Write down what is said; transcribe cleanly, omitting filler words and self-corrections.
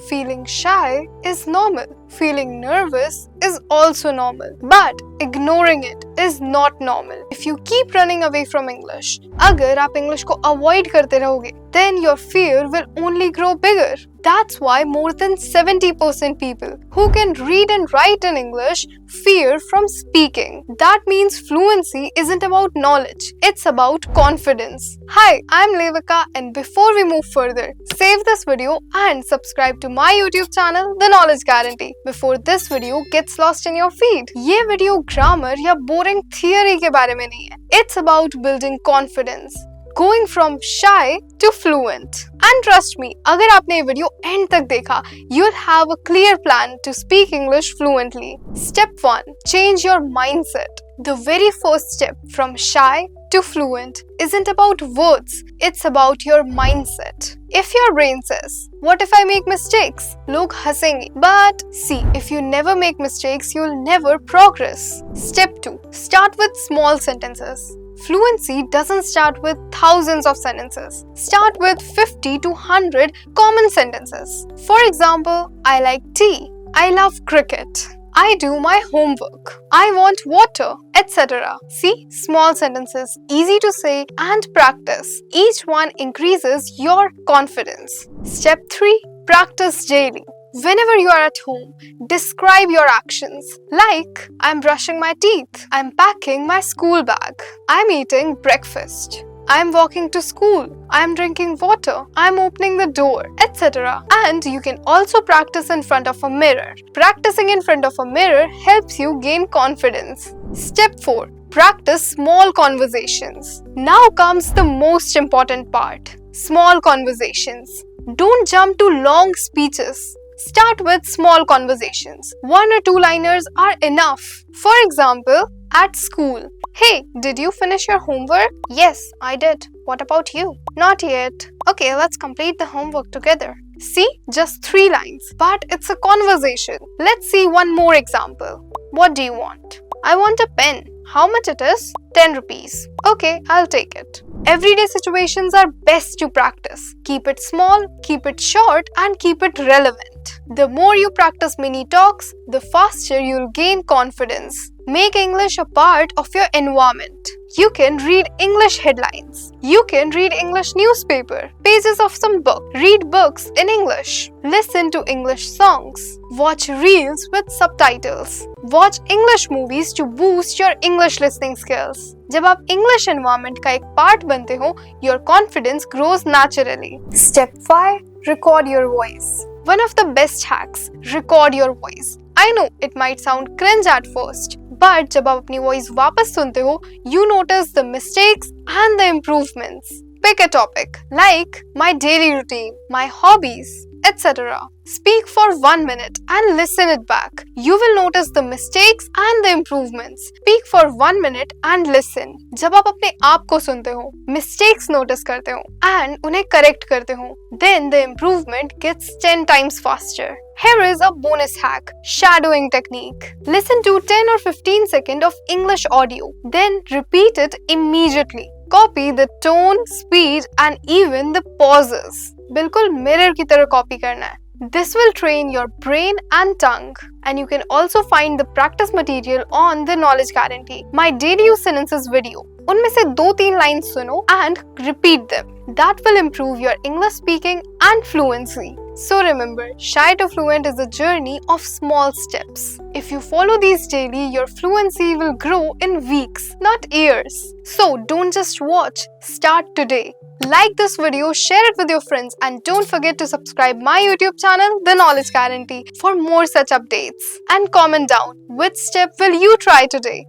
Feeling shy is normal. Feeling nervous is also normal. But ignoring it is not normal. If you keep running away from English, अगर आप English को avoid करते रहोगे, then your fear will only grow bigger. That's why more than 70% people who can read and write in English fear from speaking. That means fluency isn't about knowledge, it's about confidence. Hi, I'm Levikah, and before we move further, save this video and subscribe to my YouTube channel, The Knowledge Guarantee, before this video gets lost in your feed. ये video grammar या boring theory के बारे में नहीं है. It's about building confidence. Going from shy to fluent. And trust me, अगर आपने ये वीडियो end तक देखा, you'll have a clear plan to speak English fluently. Step 1. Change your mindset. The very first step from shy to fluent isn't about words, it's about your mindset. If your brain says, what if I make mistakes? लोग हंसेंगे. But see, if you never make mistakes, you'll never progress. Step 2. Start with small sentences. Fluency doesn't start with thousands of sentences. Start with 50 to 100 common sentences. For example, I like tea. I love cricket. I do my homework. I want water, etc. See, small sentences, easy to say and practice. Each one increases your confidence. Step 3. Practice daily. Whenever you are at home, describe your actions. Like, I'm brushing my teeth. I'm packing my school bag. I'm eating breakfast. I'm walking to school. I'm drinking water. I'm opening the door, etc. And you can also practice in front of a mirror. Practicing in front of a mirror helps you gain confidence. Step 4. Practice small conversations. Now comes the most important part. Small conversations. Don't jump to long speeches. Start with small conversations. 1 or 2 liners are enough. For example, at school. Hey, did you finish your homework? Yes, I did. What about you? Not yet. Okay, let's complete the homework together. See, just 3 lines, but it's a conversation. Let's see one more example. What do you want? I want a pen. How much it is? 10 rupees. Okay, I'll take it. Everyday situations are best to practice. Keep it small, keep it short, and keep it relevant. The more you practice mini talks, the faster you'll gain confidence. Make English a part of your environment. You can read English headlines. You can read English newspaper, pages of some book. Read books in English. Listen to English songs. Watch reels with subtitles. Watch English movies to boost your English listening skills. जब आप English environment का एक part बनते हो, your confidence grows naturally. Step 5. Record your voice. One of the best hacks, record your voice. I know it might sound cringe at first, but जब आप अपनी voice वापस सुनते हो, you notice the mistakes and the improvements. Pick a topic like my daily routine, my hobbies, etc. Speak for 1 minute and listen it back. You will notice the mistakes and the improvements. Speak for 1 minute and listen. जब आप अपने आप को सुनते हो, mistakes notice करते हो and उन्हें correct करते हो, then the improvement gets 10 times faster. Here is a bonus hack, shadowing technique. Listen to 10 or 15 seconds of English audio, then repeat it immediately. Copy the tone, speed and even the pauses. बिल्कुल mirror की तरह copy करना है. This will train your brain and tongue. And you can also find the practice material on the Knowledge Guarantee, my daily use sentences video. उनमें से 2-3 lines सुनो and repeat them. That will improve your English speaking and fluency. So remember, shy to fluent is a journey of small steps. If you follow these daily, your fluency will grow in weeks, not years. So don't just watch, start today. Like this video, share it with your friends, and don't forget to subscribe my YouTube channel, The Knowledge Guarantee, for more such updates. And comment down, which step will you try today?